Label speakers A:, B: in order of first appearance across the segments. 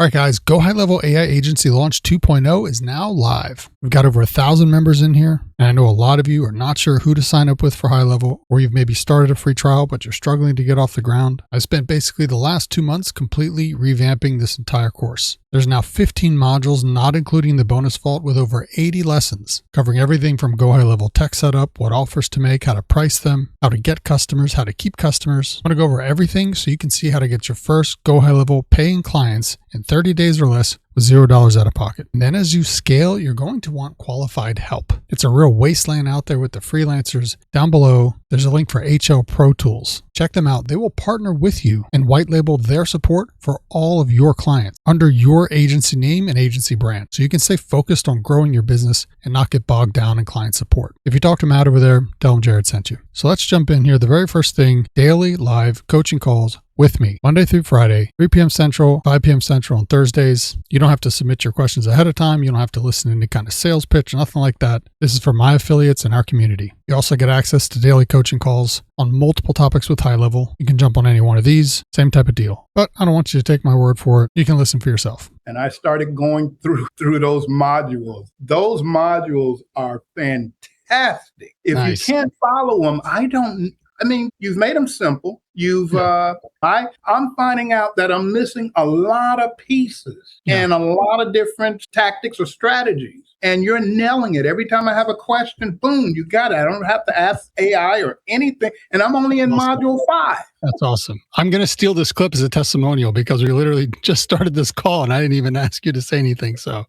A: All right, guys, GoHighLevel AI Agency Launch 2.0 is now live. We've got over 1,000 members in here, and I know a lot of you are not sure who to sign up with for HighLevel, or you've maybe started a free trial, but you're struggling to get off the ground. I spent basically the last 2 months completely revamping this entire course. There's now 15 modules, not including the bonus vault, with over 80 lessons, covering everything from GoHighLevel tech setup, what offers to make, how to price them, how to get customers, how to keep customers. I'm going to go over everything so you can see how to get your first GoHighLevel paying clients in 30 days or less with $0 out of pocket. And then as you scale, you're going to want qualified help. It's a real wasteland out there with the freelancers. Down below, there's a link for HL-ProTools. Check them out. They will partner with you and white label their support for all of your clients under your agency name and agency brand. So you can stay focused on growing your business and not get bogged down in client support. If you talk to Matt over there, tell him Jared sent you. So let's jump in here. The very first thing, daily live coaching calls with me, Monday through Friday, 3 p.m. Central, 5 p.m. Central on Thursdays. You don't have to submit your questions ahead of time. You don't have to listen to any kind of sales pitch, nothing like that. This is for my affiliates and our community. You also get access to daily coaching calls on multiple topics with HighLevel. You can jump on any one of these, same type of deal. But I don't want you to take my word for it. You can listen for yourself.
B: And I started going through those modules. Those modules are fantastic. If
A: Nice.
B: you can't follow them, you've made them simple. I'm finding out that I'm missing a lot of pieces and a lot of different tactics or strategies. And you're nailing it. Every time I have a question, boom, you got it. I don't have to ask AI or anything. And I'm only in module 5.
A: That's awesome. I'm going to steal this clip as a testimonial because we literally just started this call and I didn't even ask you to say anything. So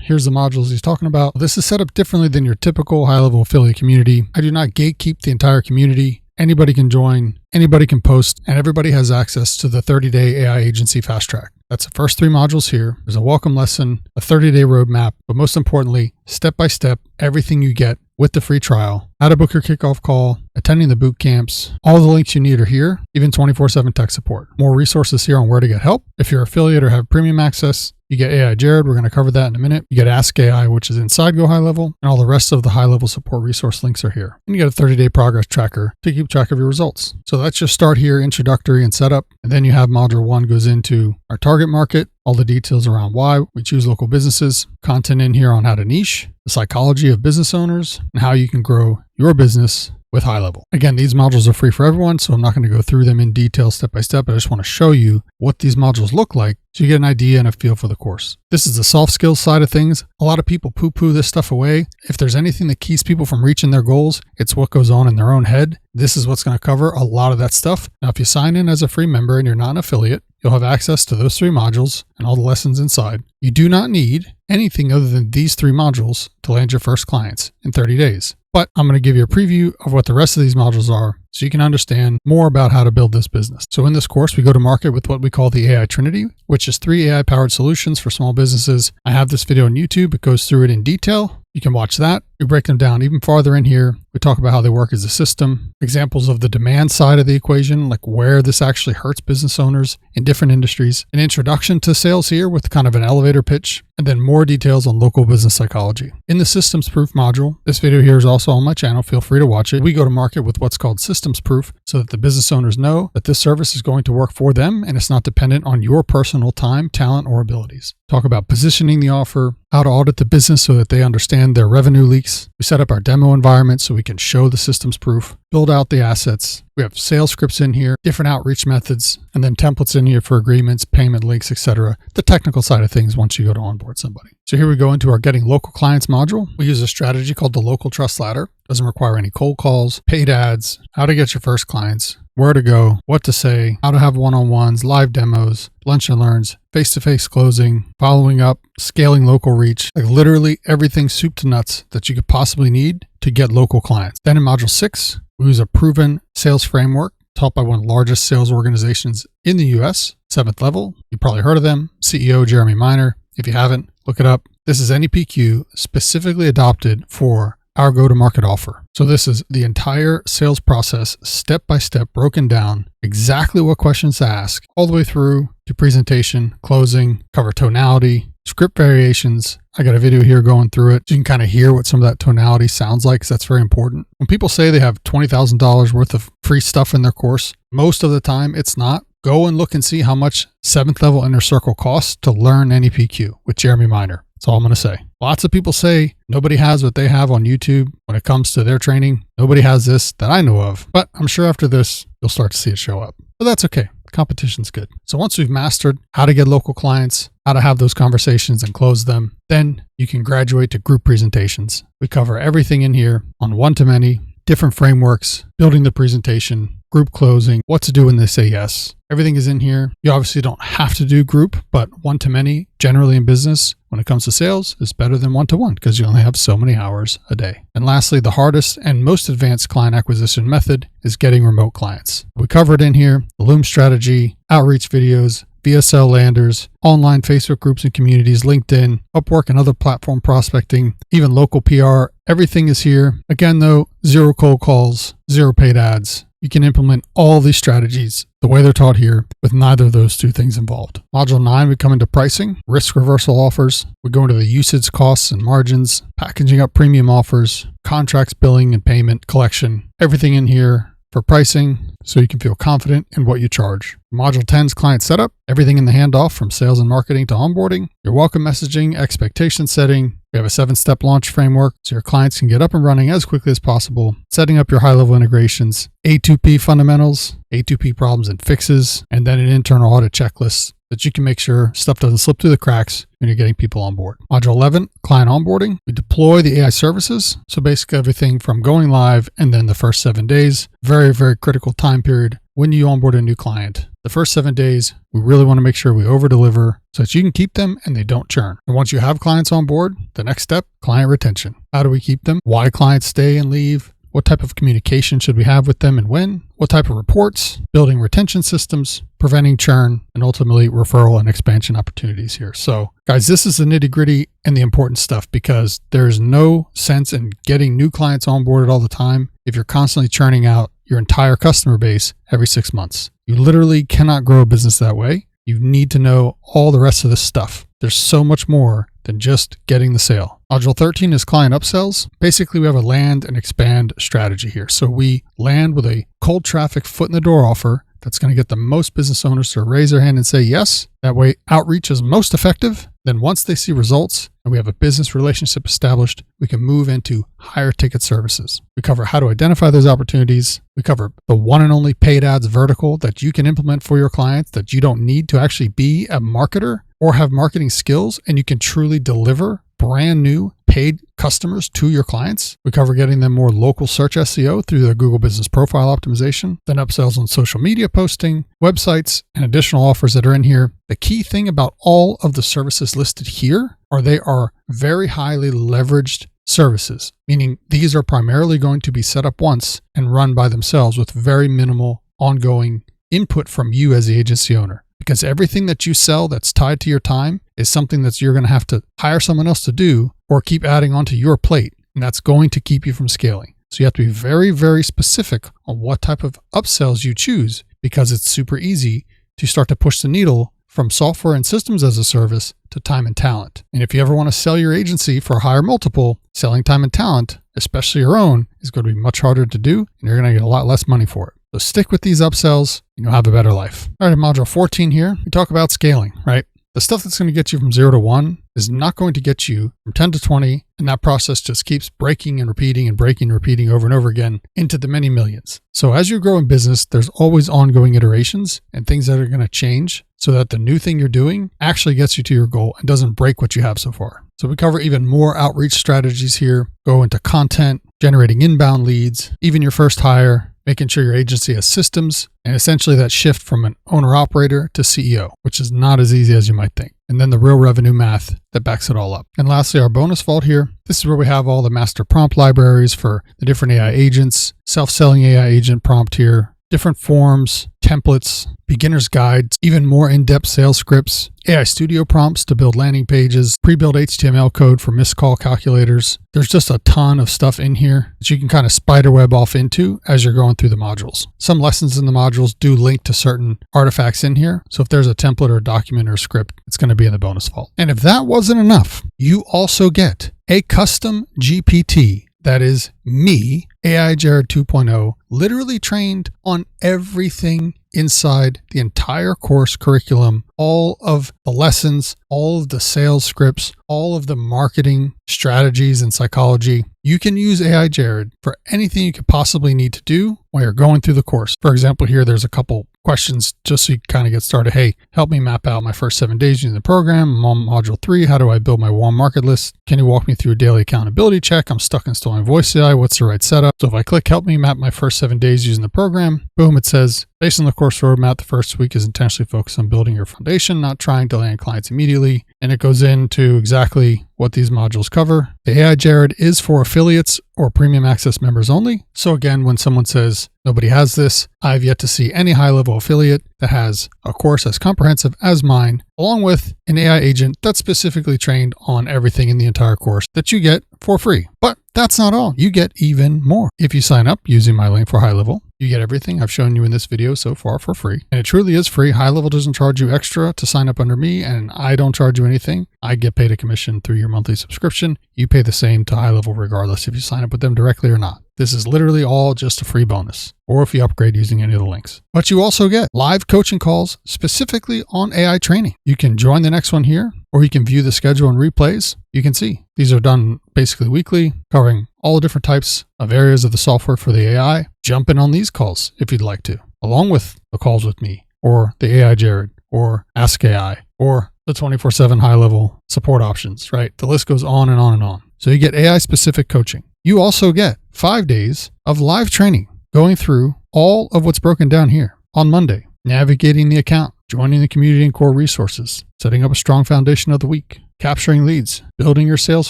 A: here's the modules he's talking about. This is set up differently than your typical HighLevel affiliate community. I do not gatekeep the entire community. Anybody can join, anybody can post, and everybody has access to the 30-day AI agency fast track. That's the first 3 modules here. There's a welcome lesson, a 30-day roadmap, but most importantly, step-by-step, everything you get with the free trial, how to book your kickoff call, attending the boot camps. All the links you need are here, even 24/7 tech support. More resources here on where to get help. If you're an affiliate or have premium access, you get AI Jared. We're going to cover that in a minute. You get Ask AI, which is inside GoHighLevel, and all the rest of the HighLevel support resource links are here. And you get a 30-day progress tracker to keep track of your results. So let's just start here, introductory and setup. And then you have module 1 goes into our target market, all the details around why we choose local businesses, content in here on how to niche, the psychology of business owners, and how you can grow your business with HighLevel. Again, these modules are free for everyone, so I'm not going to go through them in detail step by step. I just want to show you what these modules look like so you get an idea and a feel for the course. This is the soft skills side of things. A lot of people poo-poo this stuff away. If there's anything that keeps people from reaching their goals, it's what goes on in their own head. This is what's going to cover a lot of that stuff. Now, if you sign in as a free member and you're not an affiliate, you'll have access to those 3 modules and all the lessons inside. You do not need anything other than these 3 modules to land your first clients in 30 days. But I'm going to give you a preview of what the rest of these modules are so you can understand more about how to build this business. So in this course, we go to market with what we call the AI Trinity, which is 3 AI-powered solutions for small businesses. I have this video on YouTube. It goes through it in detail. You can watch that. We break them down even farther in here. We talk about how they work as a system, examples of the demand side of the equation, like where this actually hurts business owners in different industries, an introduction to sales here with kind of an elevator pitch, and then more details on local business psychology. In the systems proof module, this video here is also on my channel. Feel free to watch it. We go to market with what's called systems proof so that the business owners know that this service is going to work for them and it's not dependent on your personal time, talent, or abilities. Talk about positioning the offer, how to audit the business so that they understand their revenue leaks. We set up our demo environment so we can show the systems proof, build out the assets. We have sales scripts in here, different outreach methods, and then templates in here for agreements, payment links, etc. The technical side of things once you go to onboard somebody. So here we go into our getting local clients module. We use a strategy called the local trust ladder. Doesn't require any cold calls, paid ads, how to get your first clients, where to go, what to say, how to have one-on-ones, live demos, lunch and learns, face-to-face closing, following up, scaling local reach, like literally everything soup to nuts that you could possibly need to get local clients. Then in module 6, we use a proven sales framework taught by one of the largest sales organizations in the US, 7th Level. You've probably heard of them, CEO Jeremy Miner. If you haven't, look it up. This is NEPQ specifically adopted for our go-to-market offer. So this is the entire sales process, step by step, broken down, exactly what questions to ask, all the way through to presentation, closing, cover tonality, script variations. I got a video here going through it. So you can kind of hear what some of that tonality sounds like, because that's very important. When people say they have $20,000 worth of free stuff in their course, most of the time it's not. go and look and see how much 7th level inner circle costs to learn NEPQ with Jeremy Miner. That's all I'm going to say. Lots of people say nobody has what they have on YouTube when it comes to their training. Nobody has this that I know of, but I'm sure after this, you'll start to see it show up. But that's okay. Competition's good. So once we've mastered how to get local clients, how to have those conversations and close them, then you can graduate to group presentations. We cover everything in here on one-to-many, different frameworks, building the presentation, group closing, what to do when they say yes. Everything is in here. You obviously don't have to do group, but one-to-many, generally in business, when it comes to sales, is better than one-to-one because you only have so many hours a day. And lastly, the hardest and most advanced client acquisition method is getting remote clients. We covered in here the Loom strategy, outreach videos, VSL landers, online Facebook groups and communities, LinkedIn, Upwork and other platform prospecting, even local PR. Everything is here. Again, though, 0 cold calls, 0 paid ads. You can implement all these strategies the way they're taught here with neither of those two things involved. Module 9, we come into pricing, risk reversal offers. We go into the usage costs and margins, packaging up premium offers, contracts, billing and payment, collection. Everything in here for pricing so you can feel confident in what you charge. Module 10 is client setup, everything in the handoff from sales and marketing to onboarding, your welcome messaging, expectation setting. We have a 7-step launch framework so your clients can get up and running as quickly as possible, setting up your high-level integrations, A2P fundamentals, A2P problems and fixes, and then an internal audit checklist that you can make sure stuff doesn't slip through the cracks when you're getting people on board. Module 11, client onboarding. We deploy the AI services. So basically everything from going live and then the first 7 days, very, very critical time period when you onboard a new client. The first 7 days, we really want to make sure we over-deliver so that you can keep them and they don't churn. And once you have clients on board, the next step, client retention. How do we keep them? Why clients stay and leave? What type of communication should we have with them and when? What type of reports? Building retention systems, preventing churn, and ultimately referral and expansion opportunities here. So guys, this is the nitty-gritty and the important stuff because there's no sense in getting new clients onboarded all the time if you're constantly churning out your entire customer base every 6 months. You literally cannot grow a business that way. You need to know all the rest of this stuff. There's so much more than just getting the sale. Module 13 is client upsells. Basically, we have a land and expand strategy here. So we land with a cold traffic foot in the door offer that's going to get the most business owners to raise their hand and say yes. That way, outreach is most effective. Then once they see results and we have a business relationship established, we can move into higher ticket services. We cover how to identify those opportunities. We cover the one and only paid ads vertical that you can implement for your clients that you don't need to actually be a marketer or have marketing skills, and you can truly deliver brand new paid customers to your clients. We cover getting them more local search SEO through their Google Business Profile optimization, then upsells on social media posting, websites, and additional offers that are in here. The key thing about all of the services listed here are they are very highly leveraged services, meaning these are primarily going to be set up once and run by themselves with very minimal ongoing input from you as the agency owner. Because everything that you sell that's tied to your time is something that you're going to have to hire someone else to do or keep adding onto your plate. And that's going to keep you from scaling. So you have to be very, very specific on what type of upsells you choose because it's super easy to start to push the needle from software and systems as a service to time and talent. And if you ever want to sell your agency for a higher multiple, selling time and talent, especially your own, is going to be much harder to do and you're going to get a lot less money for it. So stick with these upsells and you'll have a better life. All right, in module 14 here, we talk about scaling, right? The stuff that's going to get you from 0 to 1 is not going to get you from 10 to 20. And that process just keeps breaking and repeating and breaking and repeating over and over again into the many millions. So as you grow in business, there's always ongoing iterations and things that are going to change so that the new thing you're doing actually gets you to your goal and doesn't break what you have so far. So we cover even more outreach strategies here, go into content, generating inbound leads, even your first hire, making sure your agency has systems, and essentially that shift from an owner-operator to CEO, which is not as easy as you might think. And then the real revenue math that backs it all up. And lastly, our bonus vault here. This is where we have all the master prompt libraries for the different AI agents, self-selling AI agent prompt here, different forms, templates, beginner's guides, even more in-depth sales scripts, AI Studio prompts to build landing pages, pre-built HTML code for missed call calculators. There's just a ton of stuff in here that you can kind of spiderweb off into as you're going through the modules. Some lessons in the modules do link to certain artifacts in here. So if there's a template or a document or a script, it's going to be in the bonus vault. And if that wasn't enough, you also get a custom GPT That is me, AI Jarid 2.0, literally trained on everything inside the entire course curriculum, all of the lessons, all of the sales scripts, all of the marketing strategies and psychology. You can use AI Jarid for anything you could possibly need to do while you're going through the course. For example, here, there's a couple questions just so you kind of get started. Hey, help me map out my first 7 days using the program. I'm on module 3. How do I build my warm market list? Can you walk me through a daily accountability check? I'm stuck installing voice AI. What's the right setup? So if I click help me map my first 7 days using the program, boom, it says, based on the course roadmap, the first week is intentionally focused on building your foundation, not trying to land clients immediately. And it goes into exactly what these modules cover. The AI Jarid is for affiliates or premium access members only. So again, when someone says nobody has this, I've yet to see any high-level affiliate that has a course as comprehensive as mine, along with an AI agent that's specifically trained on everything in the entire course that you get for free. But that's not all. You get even more. If you sign up using my link for HighLevel, you get everything I've shown you in this video so far for free. And it truly is free. HighLevel doesn't charge you extra to sign up under me, and I don't charge you anything. I get paid a commission through your monthly subscription. You pay the same to HighLevel regardless if you sign up with them directly or not. This is literally all just a free bonus, or if you upgrade using any of the links. But you also get live coaching calls specifically on AI training. You can join the next one here, or you can view the schedule and replays. You can see these are done basically weekly, covering all the different types of areas of the software for the AI. Jump in on these calls if you'd like to, along with the calls with me, or the AI Jarid, or Ask AI, or the 24/7 high-level support options, right? The list goes on and on and on. So you get AI-specific coaching. You also get 5 days of live training, going through all of what's broken down here on Monday, navigating the account, joining the community and core resources, setting up a strong foundation of the week, capturing leads, building your sales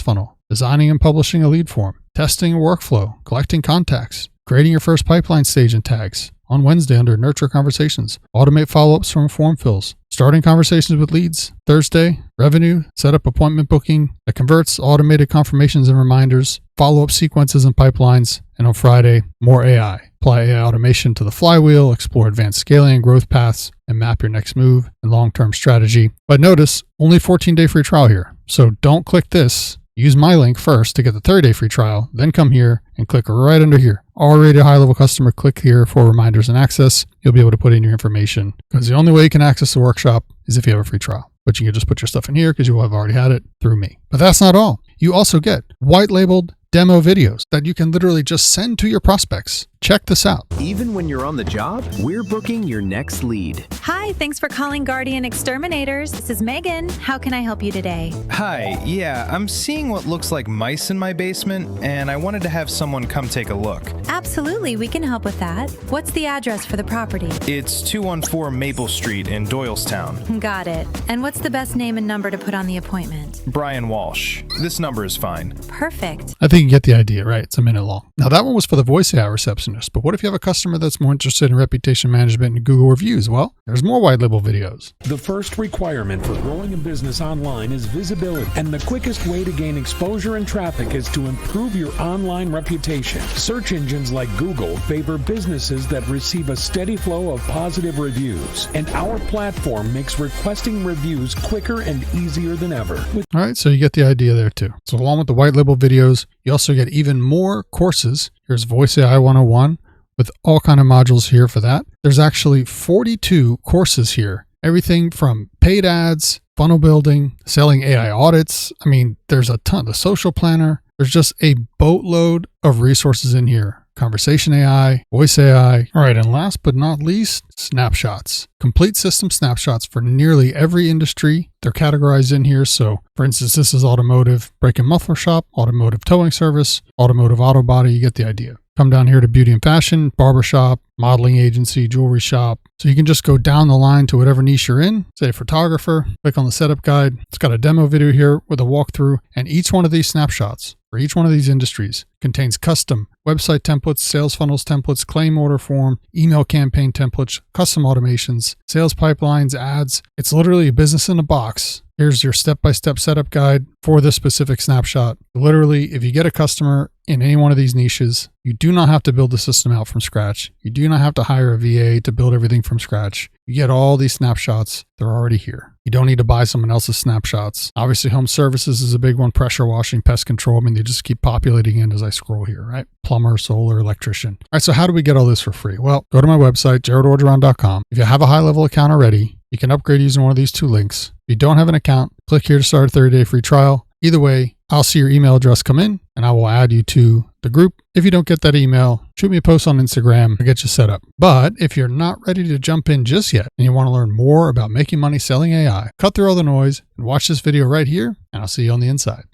A: funnel, designing and publishing a lead form, testing a workflow, collecting contacts, creating your first pipeline stage and tags. On Wednesday under Nurture Conversations, automate follow-ups from form fills, starting conversations with leads. Thursday, revenue, set up appointment booking that converts, automated confirmations and reminders, follow-up sequences and pipelines. And on Friday, more AI. Apply AI automation to the flywheel, explore advanced scaling and growth paths, and map your next move and long-term strategy. But notice, only 14-day free trial here. So don't click this. Use my link first to get the 30-day free trial, then come here and click right under here. Already a high-level customer, click here for reminders and access. You'll be able to put in your information, because the only way you can access the workshop is if you have a free trial. But you can just put your stuff in here because you will have already had it through me. But that's not all. You also get white-labeled demo videos that you can literally just send to your prospects. Check this out.
C: Even when you're on the job, we're booking your next lead.
D: Hi, thanks for calling Guardian Exterminators. This is Megan. How can I help you today?
E: Hi, yeah, I'm seeing what looks like mice in my basement, and I wanted to have someone come take a look.
D: Absolutely, we can help with that. What's the address for the property?
E: It's 214 Maple Street in Doylestown.
D: Got it. And what's the best name and number to put on the appointment?
E: Brian Walsh. This number is fine.
D: Perfect.
A: I think you get the idea, right? It's a minute long. Now that one was for the voice AI receptionist, but what if you have a customer that's more interested in reputation management and Google reviews? Well, there's more white label videos.
F: The first requirement for growing a business online is visibility, and the quickest way to gain exposure and traffic is to improve your online reputation. Search engines like Google favor businesses that receive a steady flow of positive reviews, and our platform makes requesting reviews quicker and easier than ever.
A: All right, so you get the idea there too. So along with the white label videos, you also get even more courses. Here's Voice AI 101 with all kind of modules here for that. There's actually 42 courses here. Everything from paid ads, funnel building, selling AI audits. I mean, there's a ton. The social planner. There's just a boatload of resources in here. Conversation AI, voice AI. All right, and last but not least, snapshots. Complete system snapshots for nearly every industry. They're categorized in here. So for instance, this is automotive brake and muffler shop, automotive towing service, automotive auto body. You get the idea. Come down here to beauty and fashion, barbershop, modeling agency, jewelry shop. So you can just go down the line to whatever niche you're in. Say photographer, click on the setup guide. It's got a demo video here with a walkthrough, and each one of these snapshots for each one of these industries contains custom website templates, sales funnels templates, claim order form, email campaign templates, custom automations, sales pipelines, ads. It's literally a business in a box. Here's your step-by-step setup guide for this specific snapshot. Literally, if you get a customer in any one of these niches, you do not have to build the system out from scratch. You do not have to hire a VA to build everything from scratch. You get all these snapshots. They're already here. You don't need to buy someone else's snapshots. Obviously, home services is a big one. Pressure washing, pest control. I mean, they just keep populating in as I I scroll here, right? Plumber, solar, electrician. All right, so how do we get all this for free? Well, go to my website, jaridorgeron.com. If you have a HighLevel account already, you can upgrade using one of these 2 links. If you don't have an account, click here to start a 30-day free trial. Either way, I'll see your email address come in and I will add you to the group. If you don't get that email, shoot me a post on Instagram. I'll get you set up. But if you're not ready to jump in just yet and you want to learn more about making money selling AI, cut through all the noise and watch this video right here, and I'll see you on the inside.